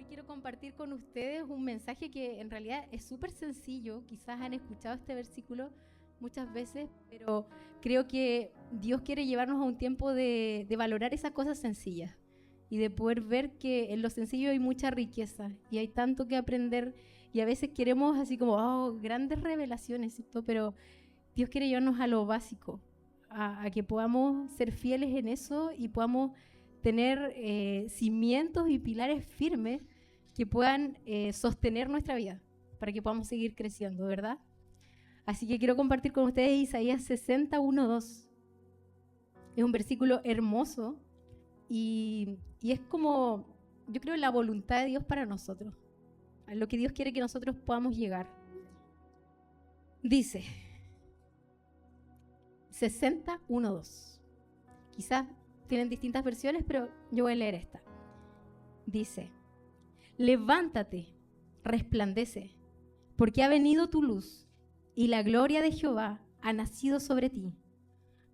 quiero compartir con ustedes un mensaje que en realidad es súper sencillo. Quizás han escuchado este versículo muchas veces, pero creo que Dios quiere llevarnos a un tiempo de valorar esas cosas sencillas y de poder ver que en lo sencillo hay mucha riqueza y hay tanto que aprender, y a veces queremos así como grandes revelaciones, ¿cierto? Pero Dios quiere llevarnos a lo básico, a que podamos ser fieles en eso y podamos tener cimientos y pilares firmes que puedan sostener nuestra vida para que podamos seguir creciendo, ¿verdad? Así que quiero compartir con ustedes Isaías 61:2. Es un versículo hermoso y es como, yo creo, la voluntad de Dios para nosotros, a lo que Dios quiere que nosotros podamos llegar. Dice 61:2. Quizás tienen distintas versiones, pero yo voy a leer esta. Dice: levántate, resplandece, porque ha venido tu luz, y la gloria de Jehová ha nacido sobre ti.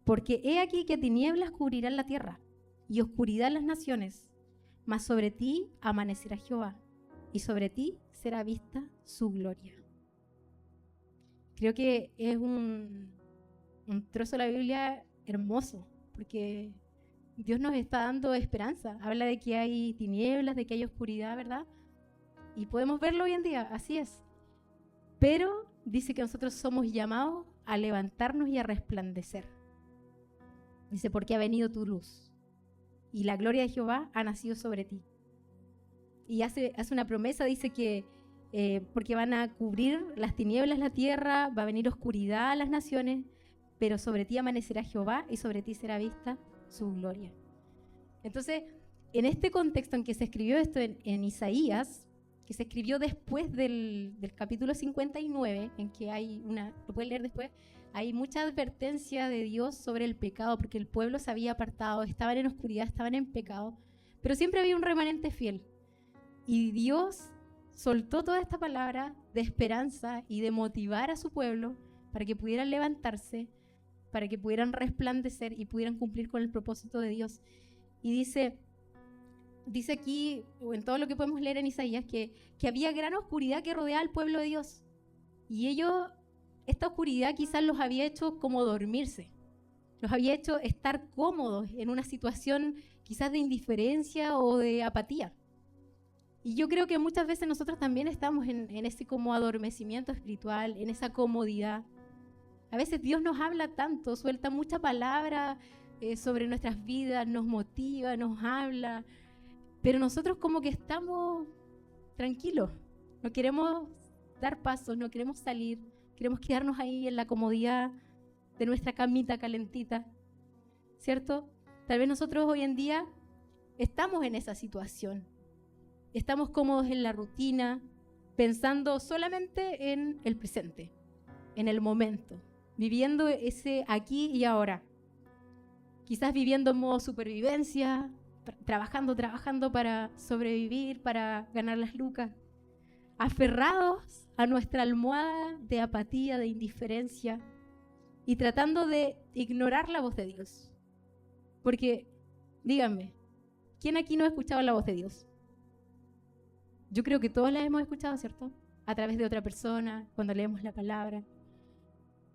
Porque he aquí que tinieblas cubrirán la tierra, y oscuridad las naciones, mas sobre ti amanecerá Jehová, y sobre ti será vista su gloria. Creo que es un trozo de la Biblia hermoso, porque Dios nos está dando esperanza. Habla de que hay tinieblas, de que hay oscuridad, ¿verdad? Y podemos verlo hoy en día, así es. Pero dice que nosotros somos llamados a levantarnos y a resplandecer. Dice, porque ha venido tu luz y la gloria de Jehová ha nacido sobre ti. Y hace una promesa, dice que porque van a cubrir las tinieblas la tierra, va a venir oscuridad a las naciones, pero sobre ti amanecerá Jehová y sobre ti será vista su gloria. Entonces, en este contexto en que se escribió esto en Isaías, que se escribió después del capítulo 59, en que hay lo pueden leer después, hay mucha advertencia de Dios sobre el pecado, porque el pueblo se había apartado, estaban en oscuridad, estaban en pecado, pero siempre había un remanente fiel. Y Dios soltó toda esta palabra de esperanza y de motivar a su pueblo para que pudieran levantarse, para que pudieran resplandecer y pudieran cumplir con el propósito de Dios. Y dice aquí, o en todo lo que podemos leer en Isaías, que había gran oscuridad que rodeaba al pueblo de Dios. Y esta oscuridad quizás los había hecho como dormirse, los había hecho estar cómodos en una situación quizás de indiferencia o de apatía. Y yo creo que muchas veces nosotros también estamos en ese como adormecimiento espiritual, en esa comodidad. A veces Dios nos habla tanto, suelta mucha palabra sobre nuestras vidas, nos motiva, nos habla, pero nosotros como que estamos tranquilos, no queremos dar pasos, no queremos salir, queremos quedarnos ahí en la comodidad de nuestra camita calentita, ¿cierto? Tal vez nosotros hoy en día estamos en esa situación, estamos cómodos en la rutina, pensando solamente en el presente, en el momento, viviendo ese aquí y ahora. Quizás viviendo en modo supervivencia, trabajando para sobrevivir, para ganar las lucas, aferrados a nuestra almohada de apatía, de indiferencia, y tratando de ignorar la voz de Dios. Porque, díganme, ¿quién aquí no ha escuchado la voz de Dios? Yo creo que todos la hemos escuchado, ¿cierto? A través de otra persona, cuando leemos la palabra.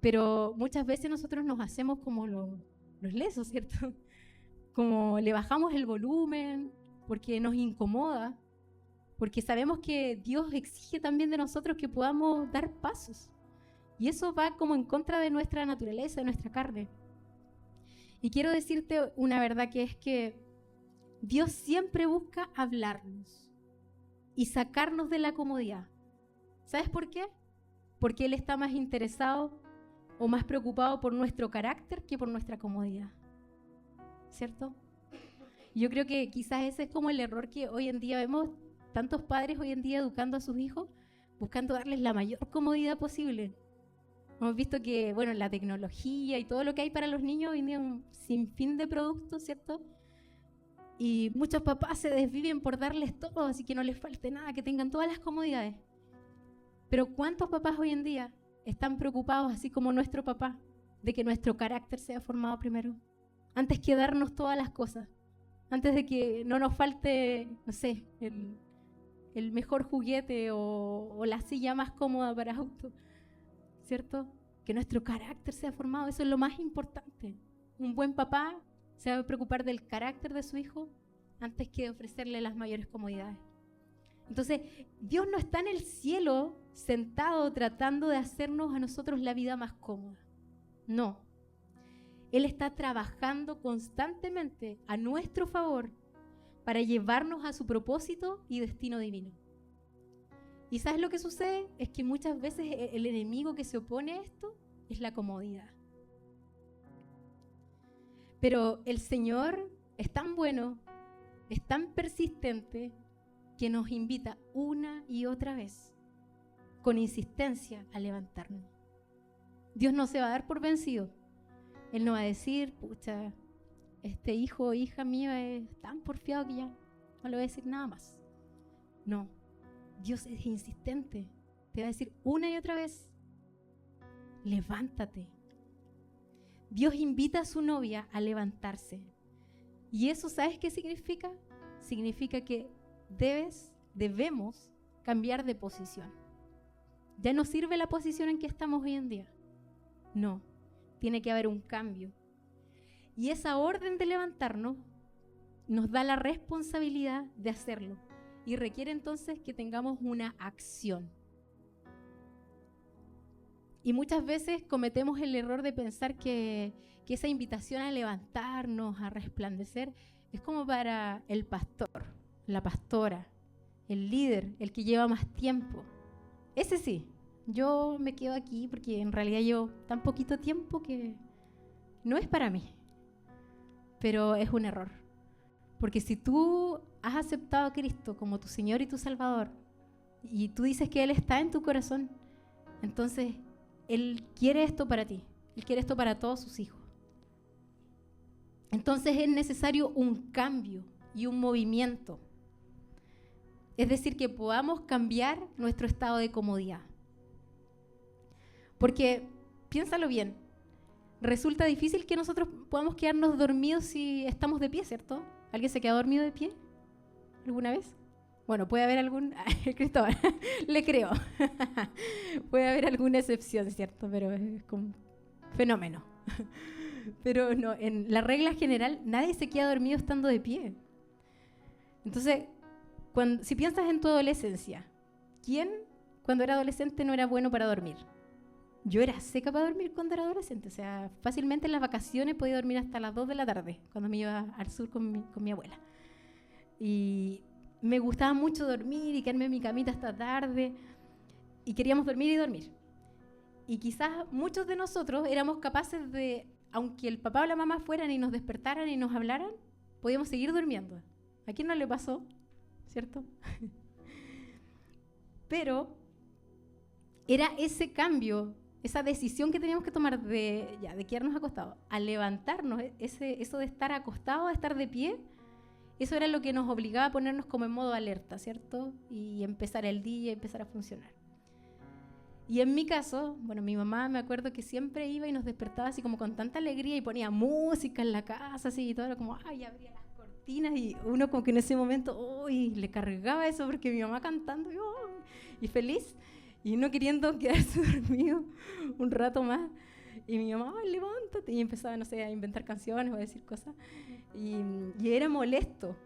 Pero muchas veces nosotros nos hacemos como los lesos, ¿cierto? Como le bajamos el volumen porque nos incomoda, porque sabemos que Dios exige también de nosotros que podamos dar pasos. Y eso va como en contra de nuestra naturaleza, de nuestra carne. Y quiero decirte una verdad, que es que Dios siempre busca hablarnos y sacarnos de la comodidad. ¿Sabes por qué? Porque Él está más interesado o más preocupado por nuestro carácter que por nuestra comodidad, ¿cierto? Yo creo que quizás ese es como el error que hoy en día vemos, tantos padres hoy en día educando a sus hijos, buscando darles la mayor comodidad posible. Hemos visto que, bueno, la tecnología y todo lo que hay para los niños hoy en día es un sinfín de productos, ¿cierto? Y muchos papás se desviven por darles todo, así que no les falte nada, que tengan todas las comodidades. Pero ¿cuántos papás hoy en día están preocupados, así como nuestro papá, de que nuestro carácter sea formado primero, antes que darnos todas las cosas, antes de que no nos falte, no sé, el mejor juguete o la silla más cómoda para auto, ¿cierto? Que nuestro carácter sea formado, eso es lo más importante. Un buen papá se va a preocupar del carácter de su hijo antes que ofrecerle las mayores comodidades. Entonces, Dios no está en el cielo sentado tratando de hacernos a nosotros la vida más cómoda. No. Él está trabajando constantemente a nuestro favor para llevarnos a su propósito y destino divino. ¿Y sabes lo que sucede? Es que muchas veces el enemigo que se opone a esto es la comodidad. Pero el Señor es tan bueno, es tan persistente, que nos invita una y otra vez, con insistencia, a levantarnos. Dios no se va a dar por vencido. Él no va a decir, pucha, este hijo o hija mía es tan porfiado que ya no le voy a decir nada más. No, Dios es insistente. Te va a decir una y otra vez, levántate. Dios invita a su novia a levantarse. ¿Y eso sabes qué significa? Significa que debemos cambiar de posición. Ya no sirve la posición en que estamos hoy en día. No, tiene que haber un cambio. Y esa orden de levantarnos nos da la responsabilidad de hacerlo. Y requiere entonces que tengamos una acción. Y muchas veces cometemos el error de pensar que esa invitación a levantarnos, a resplandecer, es como para el pastor, la pastora, el líder, el que lleva más tiempo. Ese sí, yo me quedo aquí porque en realidad llevo tan poquito tiempo que no es para mí. Pero es un error. Porque si tú has aceptado a Cristo como tu Señor y tu Salvador, y tú dices que Él está en tu corazón, entonces Él quiere esto para ti. Él quiere esto para todos sus hijos. Entonces es necesario un cambio y un movimiento. Es decir, que podamos cambiar nuestro estado de comodidad. Porque, piénsalo bien, resulta difícil que nosotros podamos quedarnos dormidos si estamos de pie, ¿cierto? ¿Alguien se queda dormido de pie alguna vez? Bueno, puede haber algún... Cristóbal, le creo. Puede haber alguna excepción, ¿cierto? Pero es como un fenómeno. Pero no, en la regla general, nadie se queda dormido estando de pie. Entonces, si piensas en tu adolescencia, ¿quién cuando era adolescente no era bueno para dormir? Yo era seca para dormir cuando era adolescente. O sea, fácilmente en las vacaciones podía dormir hasta las 2 de la tarde, cuando me iba al sur con mi abuela. Y me gustaba mucho dormir y quedarme en mi camita hasta tarde. Y queríamos dormir y dormir. Y quizás muchos de nosotros éramos capaces de, aunque el papá o la mamá fueran y nos despertaran y nos hablaran, podíamos seguir durmiendo. ¿A quién no le pasó? ¿Cierto? Pero era ese cambio, esa decisión que teníamos que tomar de quedarnos acostados, a levantarnos, eso de estar acostado, a estar de pie, eso era lo que nos obligaba a ponernos como en modo alerta, ¿cierto? Y empezar el día, empezar a funcionar. Y en mi caso, bueno, mi mamá me acuerdo que siempre iba y nos despertaba así como con tanta alegría y ponía música en la casa, así y todo, era como, ay, abría las cortinas y uno como que en ese momento, uy, le cargaba eso porque mi mamá cantando y feliz y uno queriendo quedarse dormido un rato más. Y mi mamá, ay, levántate, y empezaba, no sé, a inventar canciones o a decir cosas y era molesto.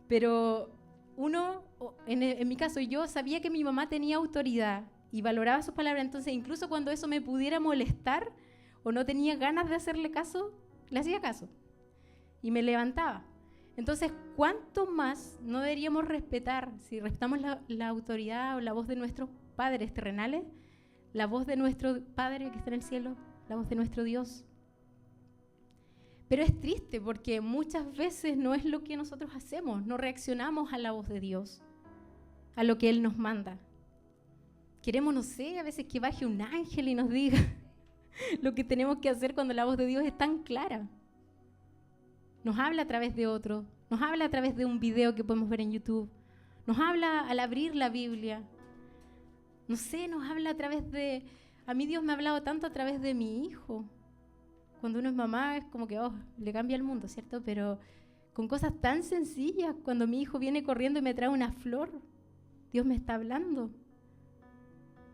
Pero uno, en mi caso, yo sabía que mi mamá tenía autoridad y valoraba sus palabras, entonces incluso cuando eso me pudiera molestar o no tenía ganas de hacerle caso, le hacía caso y me levantaba. Entonces, ¿cuánto más no deberíamos respetar, si respetamos la autoridad o la voz de nuestros padres terrenales, la voz de nuestro Padre que está en el cielo, la voz de nuestro Dios? Pero es triste porque muchas veces no es lo que nosotros hacemos, no reaccionamos a la voz de Dios, a lo que Él nos manda. Queremos, no sé, a veces que baje un ángel y nos diga lo que tenemos que hacer cuando la voz de Dios es tan clara. Nos habla a través de otro, nos habla a través de un video que podemos ver en YouTube, nos habla al abrir la Biblia, no sé, nos habla a través de... A mí Dios me ha hablado tanto a través de mi hijo. Cuando uno es mamá es como que, le cambia el mundo, ¿cierto? Pero con cosas tan sencillas, cuando mi hijo viene corriendo y me trae una flor, Dios me está hablando.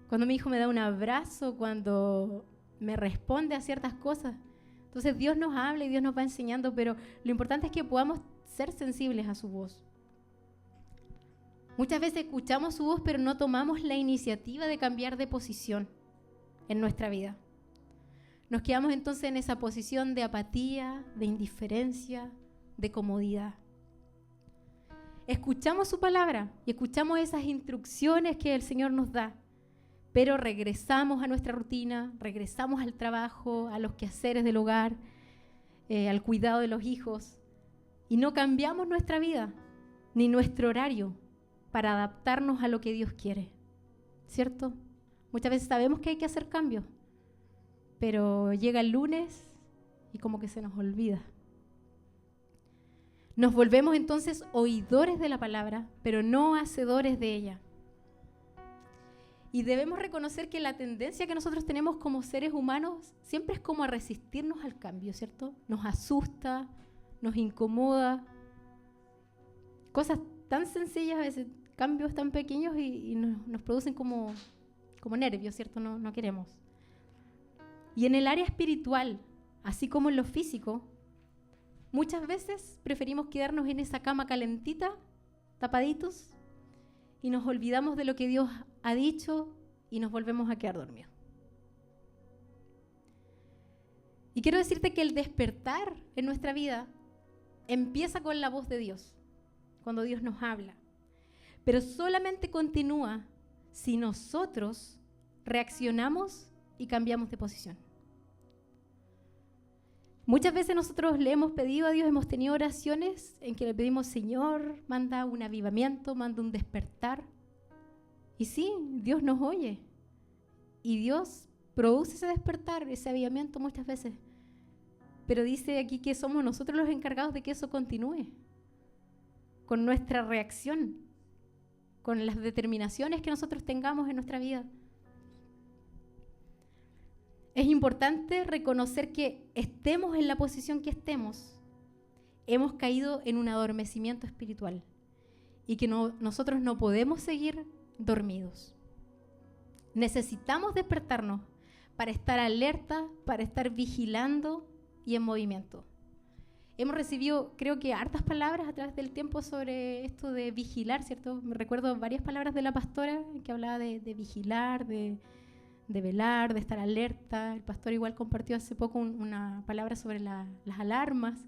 Cuando mi hijo me da un abrazo, cuando me responde a ciertas cosas. Entonces Dios nos habla y Dios nos va enseñando, pero lo importante es que podamos ser sensibles a su voz. Muchas veces escuchamos su voz, pero no tomamos la iniciativa de cambiar de posición en nuestra vida. Nos quedamos entonces en esa posición de apatía, de indiferencia, de comodidad. Escuchamos su palabra y escuchamos esas instrucciones que el Señor nos da, pero regresamos a nuestra rutina, regresamos al trabajo, a los quehaceres del hogar, al cuidado de los hijos, y no cambiamos nuestra vida ni nuestro horario para adaptarnos a lo que Dios quiere, ¿cierto? Muchas veces sabemos que hay que hacer cambios, pero llega el lunes y como que se nos olvida. Nos volvemos entonces oidores de la palabra, pero no hacedores de ella. Y debemos reconocer que la tendencia que nosotros tenemos como seres humanos siempre es como a resistirnos al cambio, ¿cierto? Nos asusta, nos incomoda. Cosas tan sencillas, a veces cambios tan pequeños y nos producen como nervios, ¿cierto? No queremos. Y en el área espiritual, así como en lo físico, muchas veces preferimos quedarnos en esa cama calentita, tapaditos, y nos olvidamos de lo que Dios ha dicho y nos volvemos a quedar dormidos. Y quiero decirte que el despertar en nuestra vida empieza con la voz de Dios, cuando Dios nos habla. Pero solamente continúa si nosotros reaccionamos y cambiamos de posición. Muchas veces nosotros le hemos pedido a Dios, hemos tenido oraciones en que le pedimos, Señor, manda un avivamiento, manda un despertar. Y sí, Dios nos oye. Y Dios produce ese despertar, ese avivamiento muchas veces. Pero dice aquí que somos nosotros los encargados de que eso continúe. Con nuestra reacción, con las determinaciones que nosotros tengamos en nuestra vida. Es importante reconocer que estemos en la posición que estemos, hemos caído en un adormecimiento espiritual y que nosotros no podemos seguir dormidos. Necesitamos despertarnos para estar alerta, para estar vigilando y en movimiento. Hemos recibido, creo que, hartas palabras a través del tiempo sobre esto de vigilar, ¿cierto? Me recuerdo varias palabras de la pastora que hablaba de vigilar, de velar, de estar alerta. El pastor igual compartió hace poco una palabra sobre las alarmas.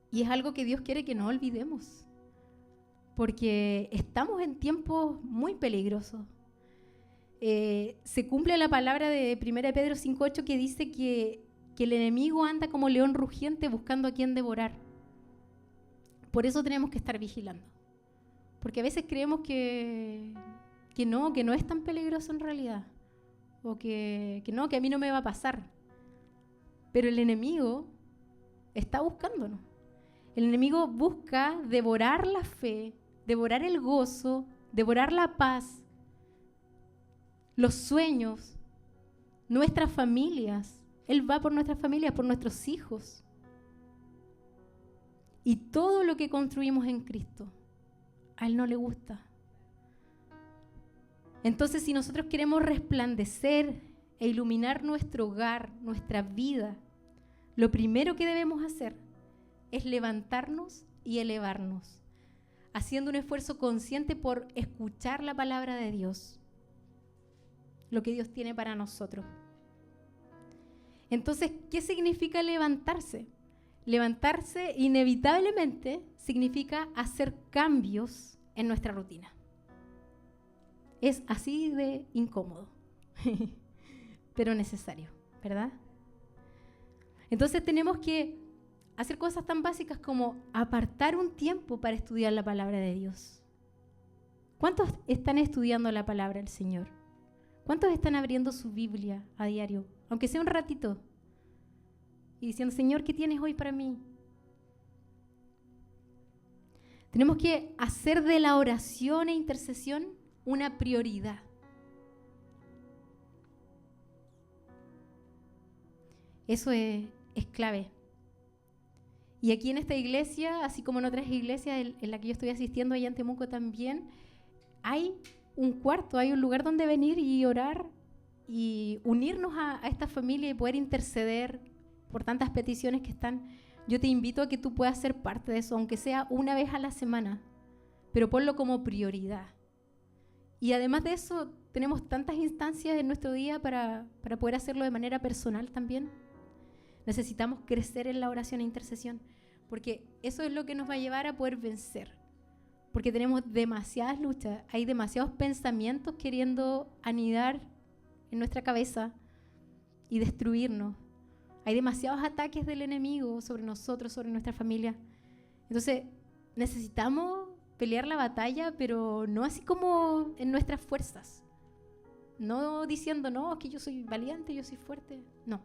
Y es algo que Dios quiere que no olvidemos, porque estamos en tiempos muy peligrosos. Se cumple la palabra de 1 Pedro 5:8 que dice que el enemigo anda como león rugiente buscando a quien devorar. Por eso tenemos que estar vigilando, porque a veces creemos que no es tan peligroso en realidad, o que a mí no me va a pasar. Pero el enemigo está buscándonos. El enemigo busca devorar la fe, devorar el gozo, devorar la paz, los sueños, nuestras familias. Él va por nuestras familias, por nuestros hijos. Y todo lo que construimos en Cristo, a Él no le gusta. Entonces, si nosotros queremos resplandecer e iluminar nuestro hogar, nuestra vida, lo primero que debemos hacer es levantarnos y elevarnos, haciendo un esfuerzo consciente por escuchar la palabra de Dios, lo que Dios tiene para nosotros. Entonces, ¿qué significa levantarse? Levantarse inevitablemente significa hacer cambios en nuestra rutina. Es así de incómodo, pero necesario, ¿verdad? Entonces tenemos que hacer cosas tan básicas como apartar un tiempo para estudiar la palabra de Dios. ¿Cuántos están estudiando la palabra del Señor? ¿Cuántos están abriendo su Biblia a diario? Aunque sea un ratito. Y diciendo, Señor, ¿qué tienes hoy para mí? Tenemos que hacer de la oración e intercesión una prioridad. Eso es clave. Y aquí en esta iglesia, así como en otras iglesias en la que yo estoy asistiendo allá en Temuco también, hay un cuarto, hay un lugar donde venir y orar y unirnos a esta familia y poder interceder por tantas peticiones que están. Yo te invito a que tú puedas ser parte de eso, aunque sea una vez a la semana, pero ponlo como prioridad. Y además de eso, tenemos tantas instancias en nuestro día para poder hacerlo de manera personal también. Necesitamos crecer en la oración e intercesión, porque eso es lo que nos va a llevar a poder vencer. Porque tenemos demasiadas luchas, hay demasiados pensamientos queriendo anidar en nuestra cabeza y destruirnos. Hay demasiados ataques del enemigo sobre nosotros, sobre nuestra familia. Entonces, necesitamos pelear la batalla, pero no así como en nuestras fuerzas. No diciendo, no, es que yo soy valiente, yo soy fuerte. No,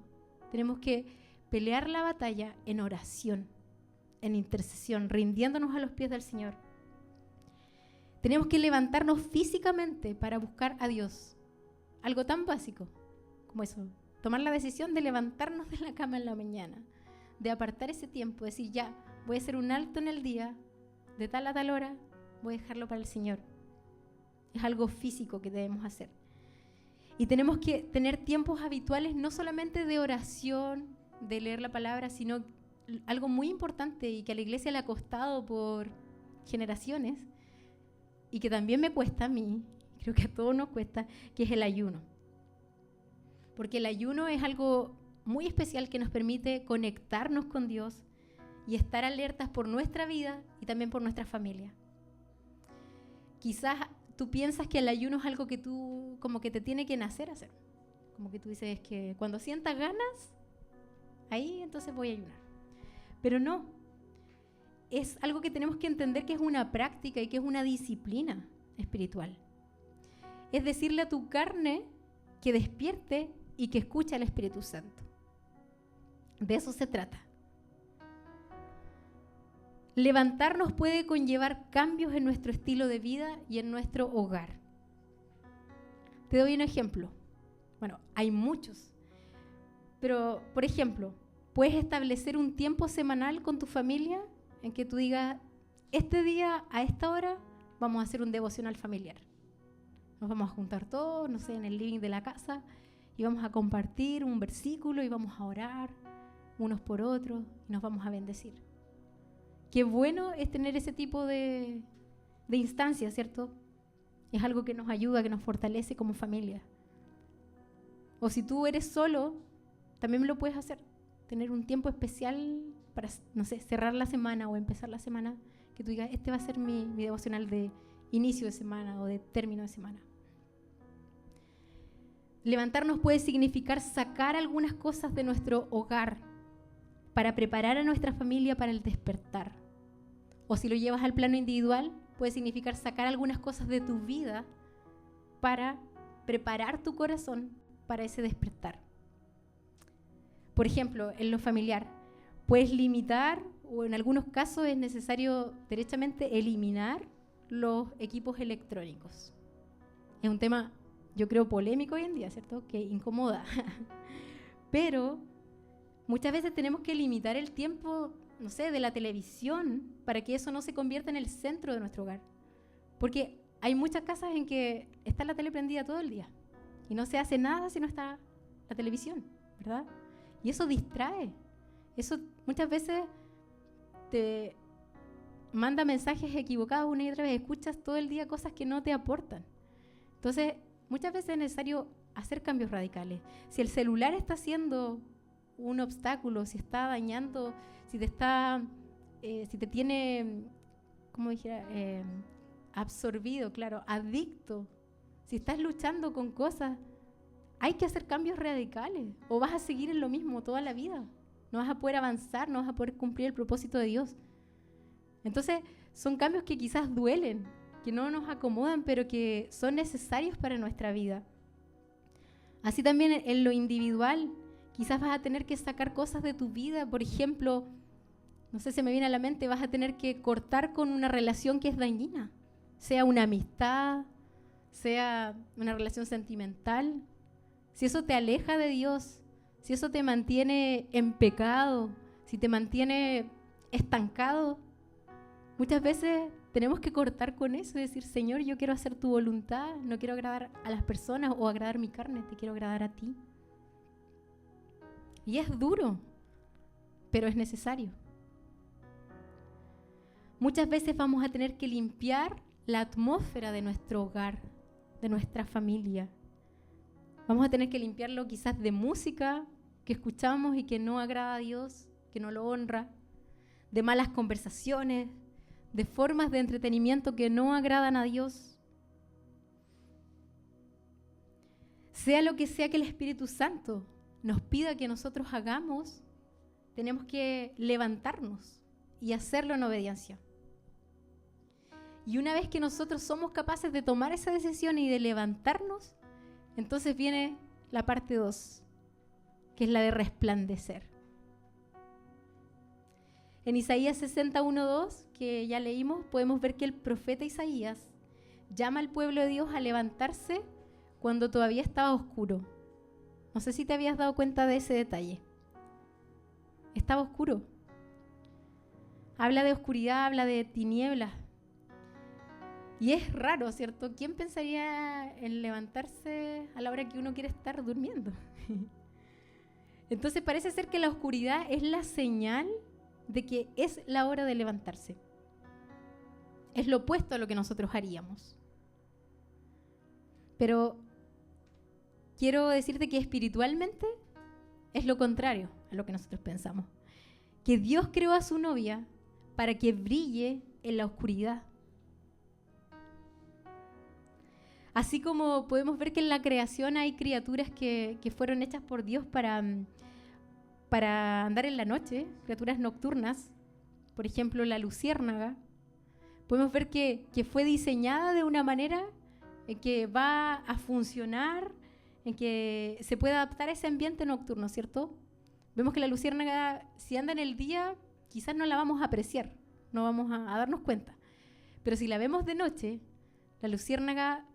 tenemos que pelear la batalla en oración, en intercesión, rindiéndonos a los pies del Señor. Tenemos que levantarnos físicamente para buscar a Dios. Algo tan básico como eso. Tomar la decisión de levantarnos de la cama en la mañana, de apartar ese tiempo, decir ya, voy a hacer un alto en el día, de tal a tal hora, voy a dejarlo para el Señor. Es algo físico que debemos hacer. Y tenemos que tener tiempos habituales, no solamente de oración, de leer la palabra, sino algo muy importante y que a la iglesia le ha costado por generaciones y que también me cuesta a mí, creo que a todos nos cuesta, que es el ayuno. Porque el ayuno es algo muy especial que nos permite conectarnos con Dios y estar alertas por nuestra vida y también por nuestra familia. Quizás tú piensas que el ayuno es algo que tú como que te tiene que nacer hacer. Como que tú dices que cuando sientas ganas, ahí entonces voy a ayunar. Pero no, es algo que tenemos que entender que es una práctica y que es una disciplina espiritual. Es decirle a tu carne que despierte y que escuche al Espíritu Santo. De eso se trata. Levantarnos puede conllevar cambios en nuestro estilo de vida y en nuestro hogar. Te doy un ejemplo. Bueno, hay muchos. Pero, por ejemplo, puedes establecer un tiempo semanal con tu familia en que tú digas, este día, a esta hora, vamos a hacer un devocional familiar. Nos vamos a juntar todos, no sé, en el living de la casa y vamos a compartir un versículo y vamos a orar unos por otros y nos vamos a bendecir. Qué bueno es tener ese tipo de instancias, ¿cierto? Es algo que nos ayuda, que nos fortalece como familia. O si tú eres solo, también lo puedes hacer. Tener un tiempo especial para, no sé, cerrar la semana o empezar la semana, que tú digas, este va a ser mi devocional de inicio de semana o de término de semana. Levantarnos puede significar sacar algunas cosas de nuestro hogar para preparar a nuestra familia para el despertar. O si lo llevas al plano individual, puede significar sacar algunas cosas de tu vida para preparar tu corazón para ese despertar. Por ejemplo, en lo familiar, puedes limitar o en algunos casos es necesario derechamente eliminar los equipos electrónicos. Es un tema, yo creo, polémico hoy en día, ¿cierto? Que incomoda. Pero muchas veces tenemos que limitar el tiempo, no sé, de la televisión para que eso no se convierta en el centro de nuestro hogar. Porque hay muchas casas en que está la tele prendida todo el día y no se hace nada si no está la televisión, ¿verdad? Y eso distrae. Eso muchas veces te manda mensajes equivocados una y otra vez. Escuchas todo el día cosas que no te aportan. Entonces, muchas veces es necesario hacer cambios radicales. Si el celular está siendo un obstáculo, si está dañando, si te tiene, como dijera, absorbido, claro, adicto, si estás luchando con cosas, hay que hacer cambios radicales o vas a seguir en lo mismo toda la vida. No vas a poder avanzar, no vas a poder cumplir el propósito de Dios. Entonces, son cambios que quizás duelen, que no nos acomodan, pero que son necesarios para nuestra vida. Así también en lo individual, quizás vas a tener que sacar cosas de tu vida. Por ejemplo, no sé, se me viene a la mente, vas a tener que cortar con una relación que es dañina, sea una amistad, sea una relación sentimental. Si eso te aleja de Dios, si eso te mantiene en pecado, si te mantiene estancado, muchas veces tenemos que cortar con eso y decir, Señor, yo quiero hacer tu voluntad, no quiero agradar a las personas o agradar mi carne, te quiero agradar a ti. Y es duro, pero es necesario. Muchas veces vamos a tener que limpiar la atmósfera de nuestro hogar, de nuestra familia. Vamos a tener que limpiarlo quizás de música que escuchamos y que no agrada a Dios, que no lo honra, de malas conversaciones, de formas de entretenimiento que no agradan a Dios. Sea lo que sea que el Espíritu Santo nos pida que nosotros hagamos, tenemos que levantarnos y hacerlo en obediencia. Y una vez que nosotros somos capaces de tomar esa decisión y de levantarnos, entonces viene la parte 2, que es la de resplandecer. En Isaías 61:2, que ya leímos, podemos ver que el profeta Isaías llama al pueblo de Dios a levantarse cuando todavía estaba oscuro. No sé si te habías dado cuenta de ese detalle. Estaba oscuro. Habla de oscuridad, habla de tinieblas. Y es raro, ¿cierto? ¿Quién pensaría en levantarse a la hora que uno quiere estar durmiendo? Entonces parece ser que la oscuridad es la señal de que es la hora de levantarse. Es lo opuesto a lo que nosotros haríamos. Pero quiero decirte que espiritualmente es lo contrario a lo que nosotros pensamos. Que Dios creó a su novia para que brille en la oscuridad. Así como podemos ver que en la creación hay criaturas que fueron hechas por Dios para andar en la noche, criaturas nocturnas, por ejemplo la luciérnaga, podemos ver que fue diseñada de una manera en que va a funcionar, en que se puede adaptar a ese ambiente nocturno, ¿cierto? Vemos que la luciérnaga, si anda en el día, quizás no la vamos a apreciar, no vamos a darnos cuenta. Pero si la vemos de noche, la luciérnaga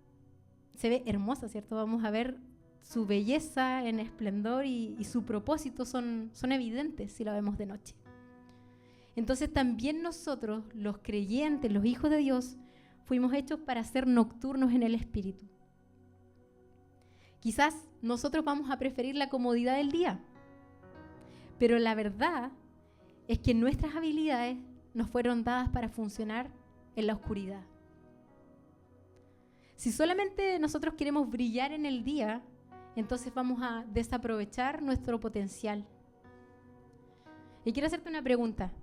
se ve hermosa, ¿cierto? Vamos a ver su belleza en esplendor y su propósito son evidentes si la vemos de noche. Entonces también nosotros, los creyentes, los hijos de Dios, fuimos hechos para ser nocturnos en el espíritu. Quizás nosotros vamos a preferir la comodidad del día, pero la verdad es que nuestras habilidades nos fueron dadas para funcionar en la oscuridad. Si solamente nosotros queremos brillar en el día, entonces vamos a desaprovechar nuestro potencial. Y quiero hacerte una pregunta.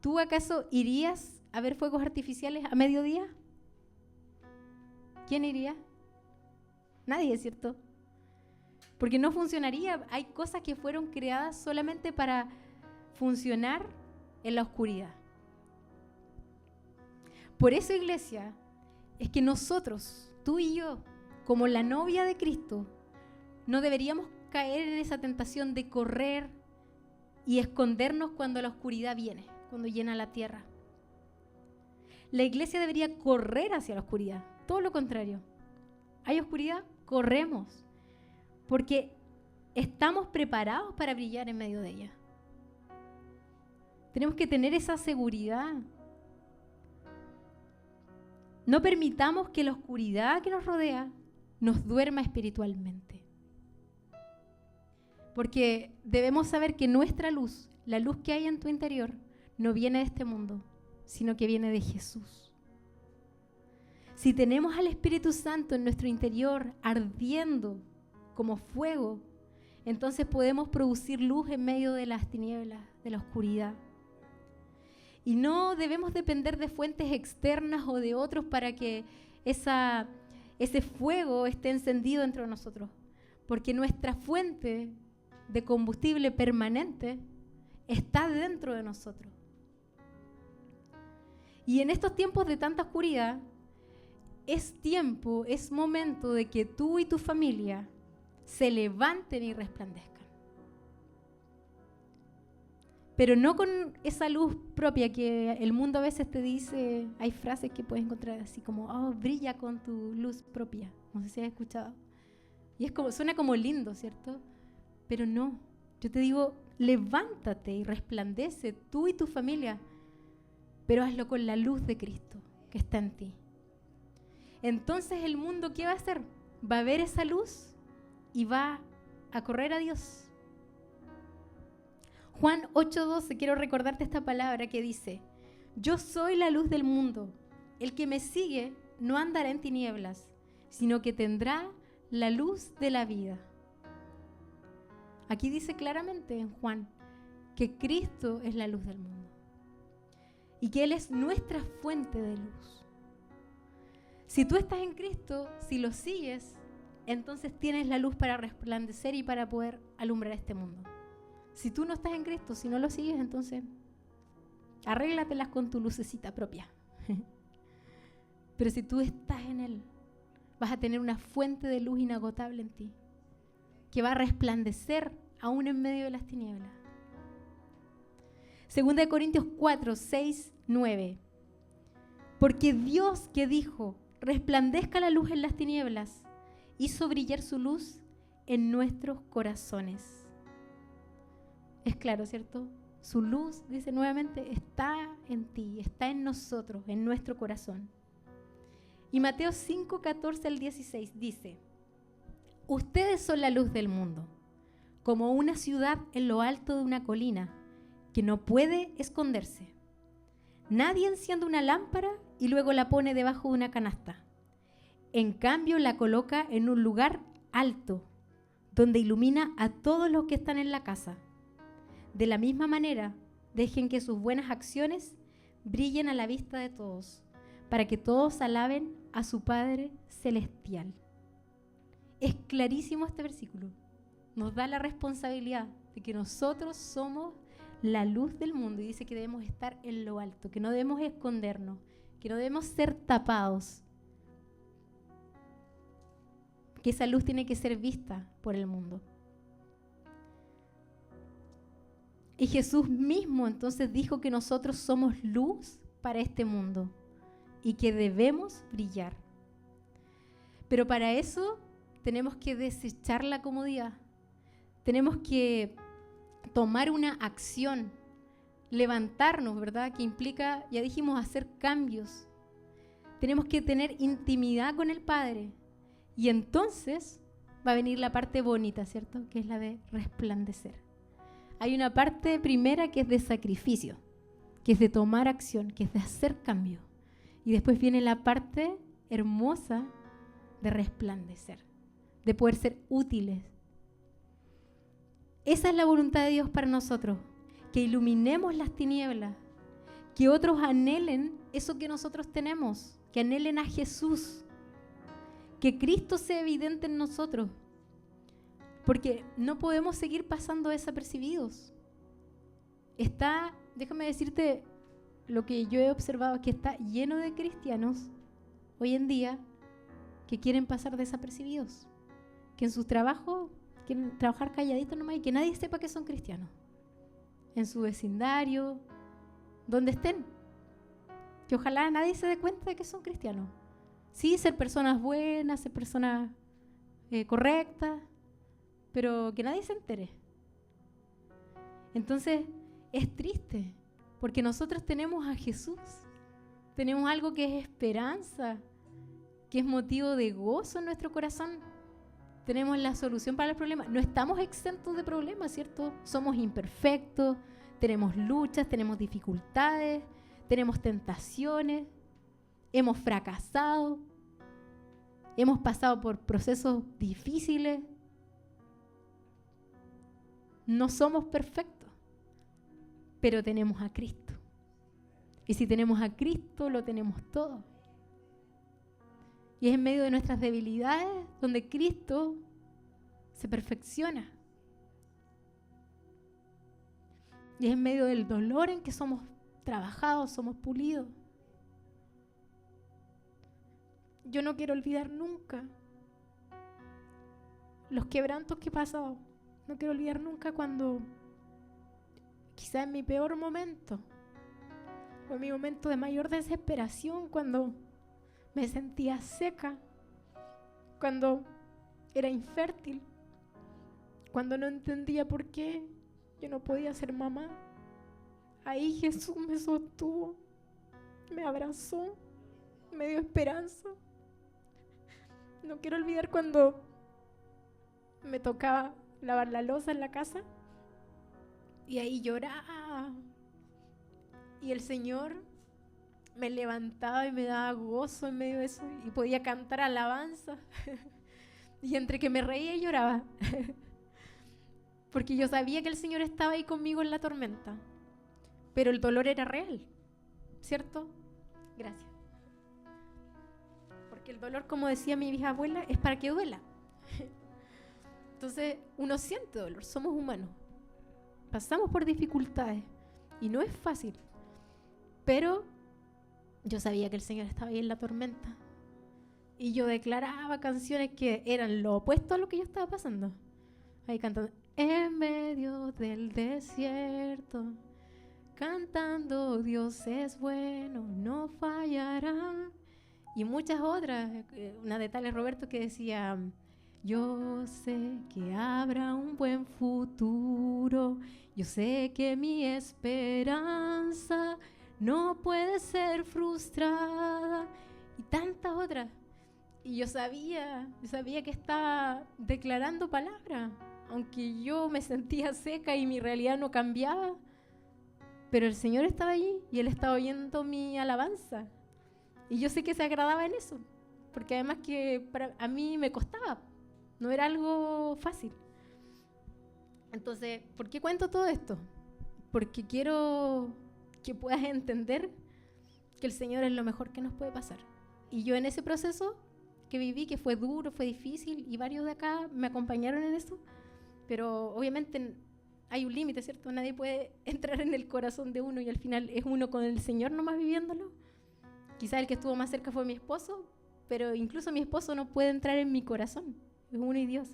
¿Tú acaso irías a ver fuegos artificiales a mediodía? ¿Quién iría? Nadie, ¿cierto? Porque no funcionaría. Hay cosas que fueron creadas solamente para funcionar en la oscuridad. Por eso, iglesia, es que nosotros, tú y yo, como la novia de Cristo, no deberíamos caer en esa tentación de correr y escondernos cuando la oscuridad viene, cuando llena la tierra. La iglesia debería correr hacia la oscuridad, todo lo contrario. ¿Hay oscuridad? Corremos, porque estamos preparados para brillar en medio de ella. Tenemos que tener esa seguridad. No permitamos que la oscuridad que nos rodea nos duerma espiritualmente. Porque debemos saber que nuestra luz, la luz que hay en tu interior, no viene de este mundo, sino que viene de Jesús. Si tenemos al Espíritu Santo en nuestro interior ardiendo como fuego, entonces podemos producir luz en medio de las tinieblas, de la oscuridad. Y no debemos depender de fuentes externas o de otros para que ese fuego esté encendido dentro de nosotros. Porque nuestra fuente de combustible permanente está dentro de nosotros. Y en estos tiempos de tanta oscuridad, es momento de que tú y tu familia se levanten y resplandezcan. Pero no con esa luz propia que el mundo a veces te dice. Hay frases que puedes encontrar así como, oh, brilla con tu luz propia. No sé si has escuchado. Y suena como lindo, ¿cierto? Pero no, yo te digo, levántate y resplandece tú y tu familia, pero hazlo con la luz de Cristo que está en ti. Entonces el mundo, ¿qué va a hacer? Va a ver esa luz y va a correr a Dios. Juan 8:12, quiero recordarte esta palabra que dice: yo soy la luz del mundo. El que me sigue no andará en tinieblas, sino que tendrá la luz de la vida. Aquí dice claramente en Juan que Cristo es la luz del mundo y que Él es nuestra fuente de luz. Si tú estás en Cristo, si lo sigues, entonces tienes la luz para resplandecer y para poder alumbrar este mundo. Si tú no estás en Cristo, si no lo sigues, entonces arréglatelas con tu lucecita propia. Pero si tú estás en Él, vas a tener una fuente de luz inagotable en ti, que va a resplandecer aún en medio de las tinieblas. 2 Corintios 4, 6, 9. Porque Dios, que dijo, resplandezca la luz en las tinieblas, hizo brillar su luz en nuestros corazones. Es claro, ¿cierto? Su luz, dice nuevamente, está en ti, está en nosotros, en nuestro corazón. Y Mateo 5, 14 al 16 dice: ustedes son la luz del mundo, como una ciudad en lo alto de una colina, que no puede esconderse. Nadie enciende una lámpara y luego la pone debajo de una canasta. En cambio, la coloca en un lugar alto, donde ilumina a todos los que están en la casa. De la misma manera, dejen que sus buenas acciones brillen a la vista de todos, para que todos alaben a su Padre Celestial. Es clarísimo este versículo. Nos da la responsabilidad de que nosotros somos la luz del mundo y dice que debemos estar en lo alto, que no debemos escondernos, que no debemos ser tapados, que esa luz tiene que ser vista por el mundo. Y Jesús mismo entonces dijo que nosotros somos luz para este mundo y que debemos brillar. Pero para eso tenemos que desechar la comodidad. Tenemos que tomar una acción, levantarnos, ¿verdad? Que implica, ya dijimos, hacer cambios. Tenemos que tener intimidad con el Padre. Y entonces va a venir la parte bonita, ¿cierto? Que es la de resplandecer. Hay una parte primera que es de sacrificio, que es de tomar acción, que es de hacer cambio. Y después viene la parte hermosa de resplandecer, de poder ser útiles. Esa es la voluntad de Dios para nosotros, que iluminemos las tinieblas, que otros anhelen eso que nosotros tenemos, que anhelen a Jesús, que Cristo sea evidente en nosotros, porque no podemos seguir pasando desapercibidos. Déjame decirte lo que yo he observado, que está lleno de cristianos hoy en día que quieren pasar desapercibidos, que en sus trabajos quieren trabajar calladitos nomás y que nadie sepa que son cristianos, en su vecindario, donde estén, que ojalá nadie se dé cuenta de que son cristianos. Sí, ser personas buenas, ser personas correctas, pero que nadie se entere. Entonces es triste, porque nosotros tenemos a Jesús, tenemos algo que es esperanza, que es motivo de gozo en nuestro corazón. Tenemos la solución para los problemas. No estamos exentos de problemas, ¿cierto? Somos imperfectos, tenemos luchas, tenemos dificultades, tenemos tentaciones, hemos fracasado, hemos pasado por procesos difíciles. No somos perfectos, pero tenemos a Cristo. Y si tenemos a Cristo, lo tenemos todo. Y es en medio de nuestras debilidades donde Cristo se perfecciona. Y es en medio del dolor en que somos trabajados, somos pulidos. Yo no quiero olvidar nunca los quebrantos que he pasado. No quiero olvidar nunca cuando, quizá en mi peor momento, o en mi momento de mayor desesperación, cuando me sentía seca, cuando era infértil, cuando no entendía por qué yo no podía ser mamá. Ahí Jesús me sostuvo, me abrazó, me dio esperanza. No quiero olvidar cuando me tocaba lavar la loza en la casa y ahí lloraba. Y el Señor me levantaba y me daba gozo en medio de eso y podía cantar alabanza. Y entre que me reía y lloraba, porque yo sabía que el Señor estaba ahí conmigo en la tormenta, pero el dolor era real, ¿cierto? Gracias. Porque el dolor, como decía mi vieja abuela, es para que duela. Entonces uno siente dolor, somos humanos, pasamos por dificultades y no es fácil, pero yo sabía que el Señor estaba ahí en la tormenta y yo declaraba canciones que eran lo opuesto a lo que yo estaba pasando. Ahí cantando, en medio del desierto, cantando Dios es bueno, no fallará. Y muchas otras, una de tales Roberto que decía, yo sé que habrá un buen futuro, yo sé que mi esperanza no puede ser frustrada, y tantas otras. Y yo sabía que estaba declarando palabras, aunque yo me sentía seca y mi realidad no cambiaba, pero el Señor estaba allí y Él estaba oyendo mi alabanza. Y yo sé que se agradaba en eso, porque además que a mí me costaba, no era algo fácil. Entonces, ¿por qué cuento todo esto? Porque quiero que puedas entender que el Señor es lo mejor que nos puede pasar. Y yo en ese proceso que viví, que fue duro, fue difícil, y varios de acá me acompañaron en eso, pero obviamente hay un límite, ¿cierto? Nadie puede entrar en el corazón de uno y al final es uno con el Señor nomás viviéndolo. Quizás el que estuvo más cerca fue mi esposo, pero incluso mi esposo no puede entrar en mi corazón, es uno y Dios.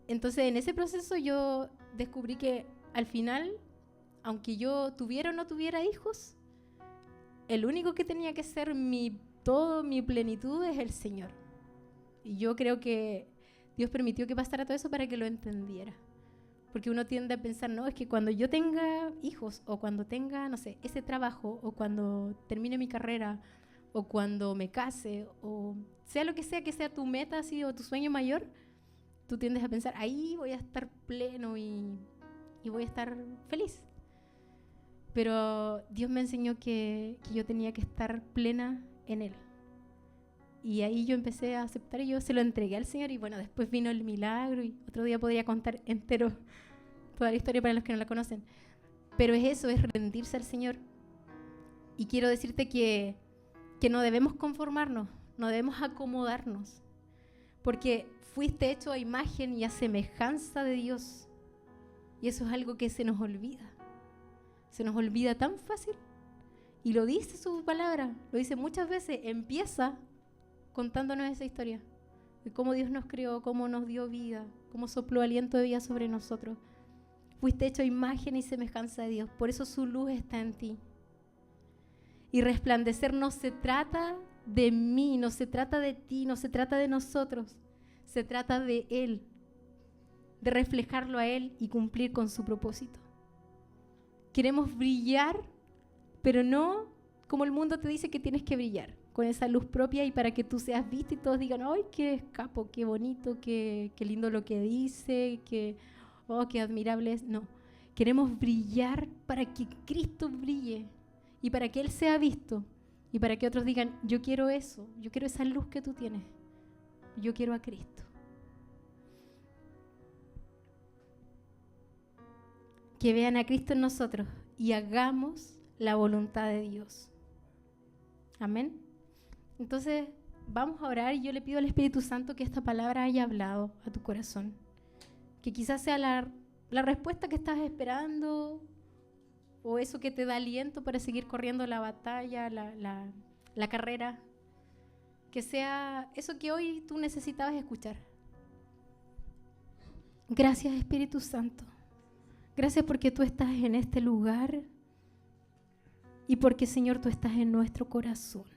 Entonces en ese proceso yo descubrí que al final, aunque yo tuviera o no tuviera hijos, el único que tenía que ser todo mi plenitud es el Señor. Y yo creo que Dios permitió que pasara todo eso para que lo entendiera. Porque uno tiende a pensar, no, es que cuando yo tenga hijos, o cuando tenga, no sé, ese trabajo, o cuando termine mi carrera, o cuando me case, o sea lo que sea tu meta así, o tu sueño mayor, tú tiendes a pensar, ahí voy a estar pleno y voy a estar feliz. Pero Dios me enseñó que yo tenía que estar plena en Él. Y ahí yo empecé a aceptar y yo se lo entregué al Señor. Y bueno, después vino el milagro y otro día podría contar entero toda la historia para los que no la conocen. Pero es eso, es rendirse al Señor. Y quiero decirte que no debemos conformarnos, no debemos acomodarnos. Porque fuiste hecho a imagen y a semejanza de Dios. Y eso es algo que se nos olvida. Se nos olvida tan fácil. Y lo dice su palabra, lo dice muchas veces, empieza contándonos esa historia de cómo Dios nos creó, cómo nos dio vida, cómo sopló aliento de vida sobre nosotros. Fuiste hecho a imagen y semejanza de Dios, por eso su luz está en ti. Y resplandecer no se trata de mí, no se trata de ti, no se trata de nosotros, se trata de Él, de reflejarlo a Él y cumplir con su propósito. Queremos brillar, pero no como el mundo te dice que tienes que brillar, con esa luz propia y para que tú seas visto y todos digan, ¡ay, qué capo, qué bonito, qué lindo lo que dice, qué admirable es! No, queremos brillar para que Cristo brille y para que Él sea visto y para que otros digan, yo quiero eso, yo quiero esa luz que tú tienes, yo quiero a Cristo. Que vean a Cristo en nosotros y hagamos la voluntad de Dios. Amén. Entonces, vamos a orar y yo le pido al Espíritu Santo que esta palabra haya hablado a tu corazón. Que quizás sea la respuesta que estás esperando o eso que te da aliento para seguir corriendo la batalla, la carrera. Que sea eso que hoy tú necesitabas escuchar. Gracias, Espíritu Santo. Gracias porque tú estás en este lugar y porque, Señor, tú estás en nuestro corazón.